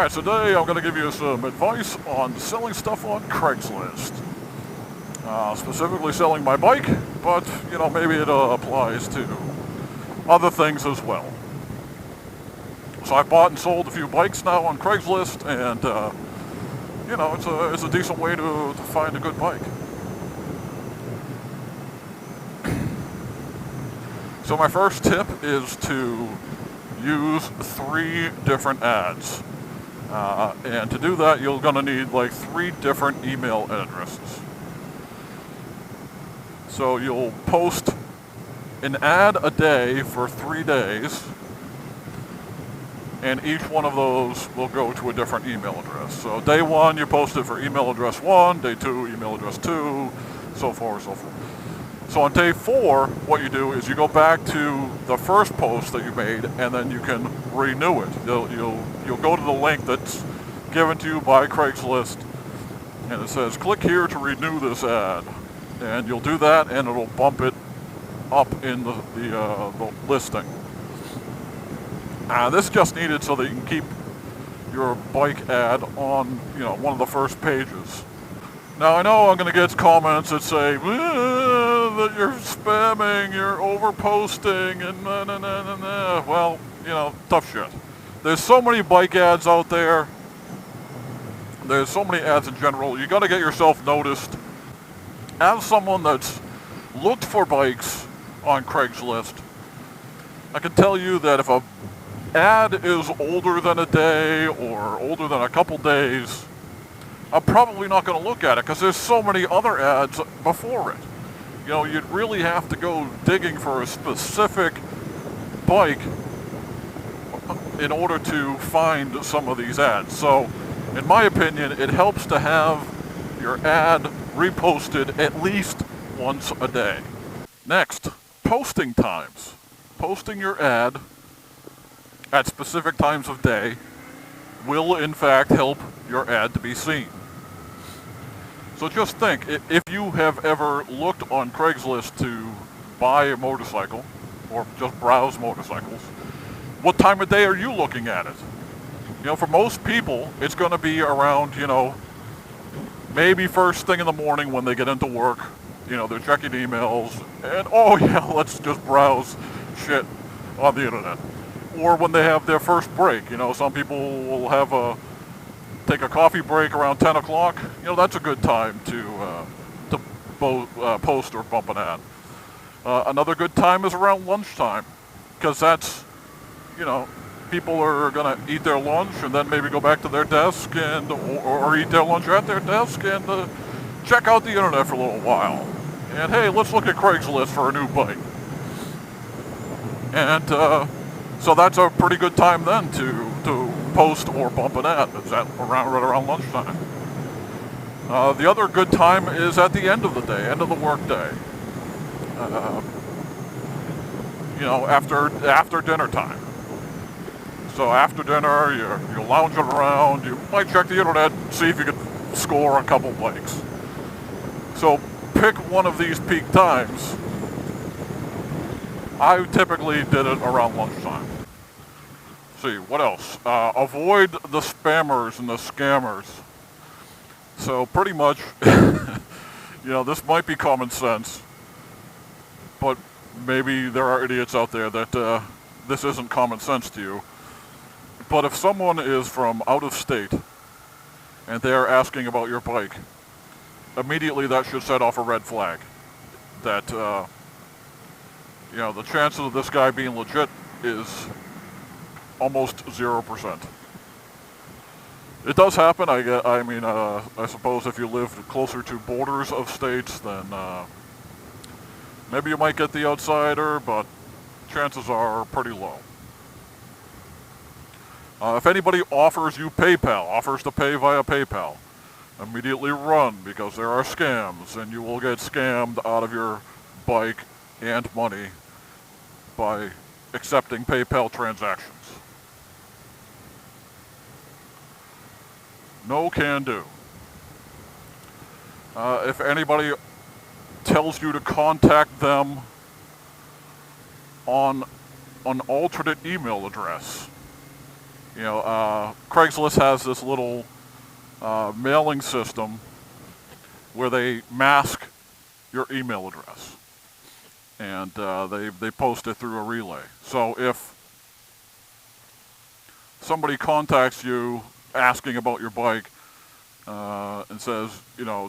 Alright, so today I'm going to give you some advice on selling stuff on Craigslist. Specifically selling my bike, but, maybe it applies to other things as well. So I bought and sold a few bikes now on Craigslist, and, it's a decent way to find a good bike. So my first tip is to use 3 different ads. And to do that, you're going to need like 3 different email addresses. So you'll post an ad a day for 3 days, and each one of those will go to a different email address. So day 1, you post it for email address 1, day 2, email address 2, so forth, so forth. So on day 4, what you do is you go back to the first post that you made, and then you can renew it. You'll go to the link that's given to you by Craigslist, and it says, click here to renew this ad. And you'll do that, and it'll bump it up in the listing. This is just needed so that you can keep your bike ad on, one of the first pages. Now, I know I'm going to get comments that say, that you're spamming, you're overposting, and nah. Well, tough shit. There's so many bike ads out there. There's so many ads in general. You got to get yourself noticed. As someone that's looked for bikes on Craigslist, I can tell you that if a ad is older than a day or older than a couple days, I'm probably not going to look at it because there's so many other ads before it. You'd really have to go digging for a specific bike in order to find some of these ads. So, in my opinion, it helps to have your ad reposted at least once a day. Next, posting times. Posting your ad at specific times of day will in fact help your ad to be seen. So just think, if you have ever looked on Craigslist to buy a motorcycle or just browse motorcycles, what time of day are you looking at it? For most people, it's going to be around, maybe first thing in the morning when they get into work. They're checking emails and, oh yeah, let's just browse shit on the internet. Or when they have their first break. Some people will have take a coffee break around 10 o'clock. That's a good time to post or bump an ad. Another good time is around lunchtime, because that's, people are going to eat their lunch and then maybe go back to their desk and or eat their lunch at their desk and check out the internet for a little while. And hey, let's look at Craigslist for a new bike. And so that's a pretty good time then to post or bump an ad. It's right around lunchtime. The other good time is at the end of the day, end of the work day. After dinner time. So after dinner, you're lounging around, you might check the internet, see if you can score a couple bikes. So pick one of these peak times. I typically did it around lunchtime. See, what else? Avoid the spammers and the scammers. So pretty much, this might be common sense, but maybe there are idiots out there that this isn't common sense to you. But if someone is from out of state and they're asking about your bike, immediately that should set off a red flag. That, the chances of this guy being legit is almost 0%. It does happen. I suppose if you live closer to borders of states, then maybe you might get the outsider, but chances are pretty low. If anybody offers you PayPal, offers to pay via PayPal, immediately run, because there are scams, and you will get scammed out of your bike and money by accepting PayPal transactions. No can do. If anybody tells you to contact them on an alternate email address, Craigslist has this little mailing system where they mask your email address, and they post it through a relay. So if somebody contacts you asking about your bike and says,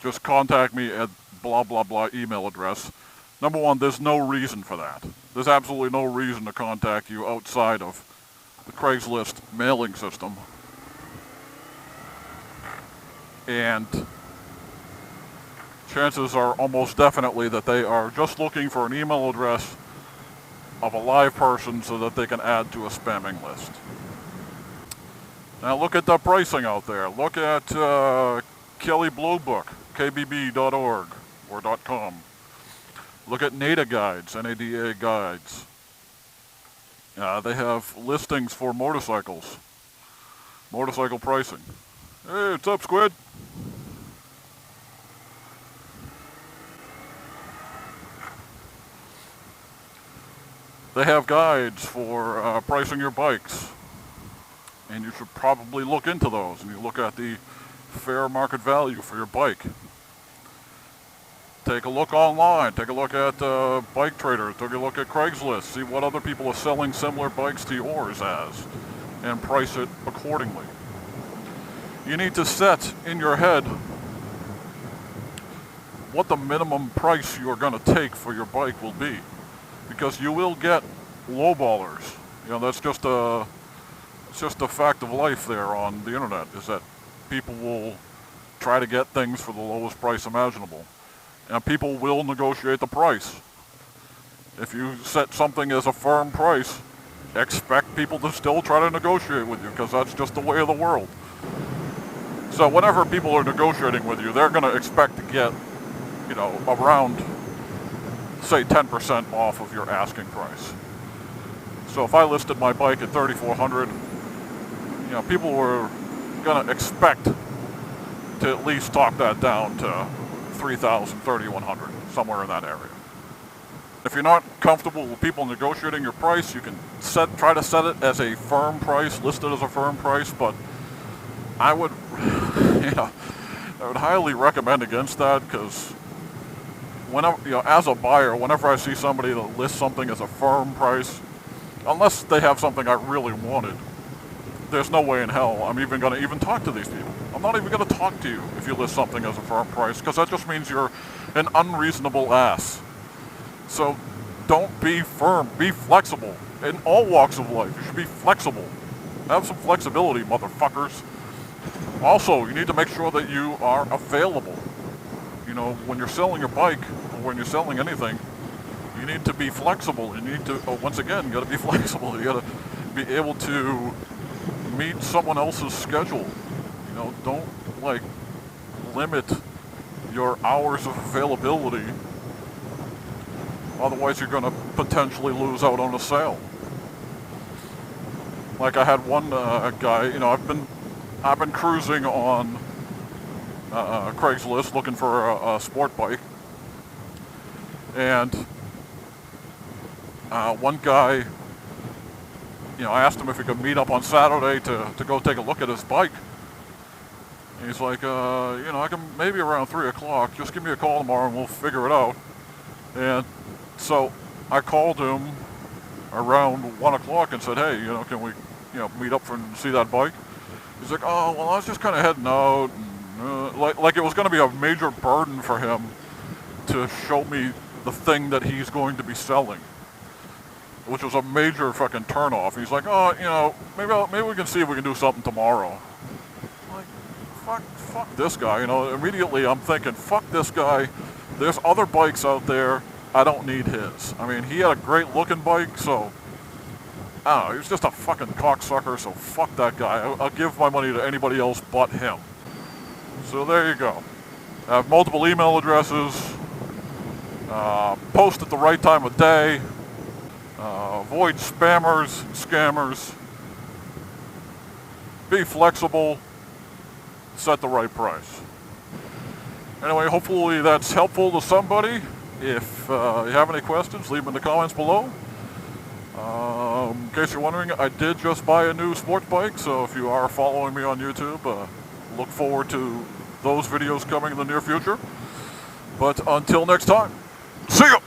just contact me at blah blah blah email address, number one, there's no reason for that. There's absolutely no reason to contact you outside of the Craigslist mailing system. And chances are almost definitely that they are just looking for an email address of a live person so that they can add to a spamming list. Now look at the pricing out there. Look at Kelly Blue Book, kbb.org or .com. Look at NADA guides, NADA guides. They have listings for motorcycles, motorcycle pricing. Hey, what's up, Squid? They have guides for pricing your bikes, and you should probably look into those, and you look at the fair market value for your bike. Take a look online, take a look at Bike Trader, take a look at Craigslist, see what other people are selling similar bikes to yours as, and price it accordingly. You need to set in your head what the minimum price you're going to take for your bike will be, because you will get lowballers. That's just a fact of life there on the internet, is that people will try to get things for the lowest price imaginable. And people will negotiate the price. If you set something as a firm price, expect people to still try to negotiate with you, because that's just the way of the world. So whenever people are negotiating with you, they're going to expect to get, around, say, 10% off of your asking price. So if I listed my bike at $3,400, people were going to expect to at least talk that down to $3,000, $3,100, somewhere in that area. If you're not comfortable with people negotiating your price, you can try to set it as a firm price, list it as a firm price, but I would, I would highly recommend against that, because whenever, as a buyer, whenever I see somebody that lists something as a firm price, unless they have something I really wanted, there's no way in hell I'm even going to even talk to these people. I'm not even going to talk to you if you list something as a firm price, because that just means you're an unreasonable ass. So don't be firm, be flexible. In all walks of life, you should be flexible. Have some flexibility, motherfuckers. Also, you need to make sure that you are available. When you're selling your bike, or when you're selling anything, you need to be flexible. You need to, once again, you got to be flexible. You got to be able to meet someone else's schedule. Don't limit your hours of availability. Otherwise, you're going to potentially lose out on a sale. Like I had one guy. I've been cruising on Craigslist looking for a sport bike, and one guy. I asked him if he could meet up on Saturday to go take a look at his bike. And he's like, I can maybe around 3 o'clock. Just give me a call tomorrow and we'll figure it out. And so I called him around 1 o'clock and said, hey, can we, meet up and see that bike? He's like, oh, well, I was just kind of heading out. And, like it was going to be a major burden for him to show me the thing that he's going to be selling, which was a major fucking turnoff. He's like, oh, maybe we can see if we can do something tomorrow. Like, fuck this guy. Immediately I'm thinking, fuck this guy. There's other bikes out there. I don't need his. I mean, he had a great looking bike, so I don't know. He was just a fucking cocksucker, so fuck that guy. I'll give my money to anybody else but him. So there you go. I have multiple email addresses. Post at the right time of day. Avoid spammers and scammers. Be flexible. Set the right price. Anyway, hopefully that's helpful to somebody. If you have any questions, leave them in the comments below. In case you're wondering, I did just buy a new sports bike, so if you are following me on YouTube, look forward to those videos coming in the near future. But until next time, see ya!